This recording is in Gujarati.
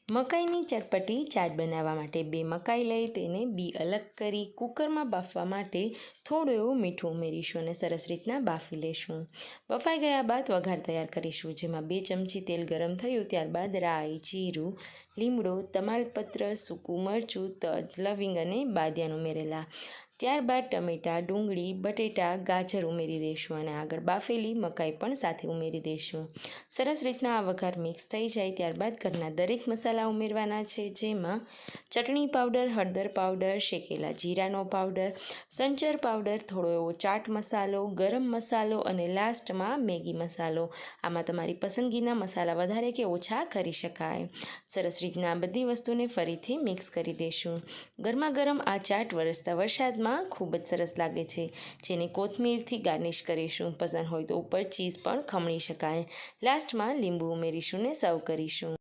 મકાઈની ચટપટી ચાટ બનાવવા માટે 2 મકાઈ લઈ તેને બી અલગ કરી કુકરમાં બાફવા માટે થોડું એવું મીઠું ઉમેરીશું અને સરસ રીતના બાફી લઈશું. બફાઈ ગયા બાદ વઘાર તૈયાર કરીશું, જેમાં 2 ચમચી તેલ ગરમ થયું ત્યારબાદ રાઈ, જીરું, લીમડો, તમાલપત્ર, સૂકું મરચું, તજ, લવિંગ અને બાદિયાન ઉમેરેલા. ત્યારબાદ ટમેટાં, ડુંગળી, બટેટા, ગાજર ઉમેરી દઈશું અને આગળ બાફેલી મકાઈ પણ સાથે ઉમેરી દઈશું. સરસ રીતના આ વઘાર મિક્સ થઈ જાય ત્યારબાદ ઘરના દરેક મસાલા ઉમેરવાના છે, જેમાં ચટણી પાવડર, હળદર પાવડર, શેકેલા જીરાનો પાવડર, સંચર પાવડર, થોડો એવો ચાટ મસાલો, ગરમ મસાલો અને લાસ્ટમાં મેગી મસાલો. આમાં તમારી પસંદગીના મસાલા વધારે કે ઓછા કરી શકાય. સરસ રીતના આ બધી વસ્તુને ફરીથી મિક્સ કરી દઈશું. ગરમા ગરમ આ ચાટ વરસતા વરસાદમાં ખૂબ જ સરસ લાગે છે, જેને કોથમીરથી ગાર્નિશ કરીશું. પસંદ હોય તો ઉપર ચીઝ પણ ખમણી શકાય. લાસ્ટમાં લીંબુ ઉમેરીશું ને સર્વ કરીશું.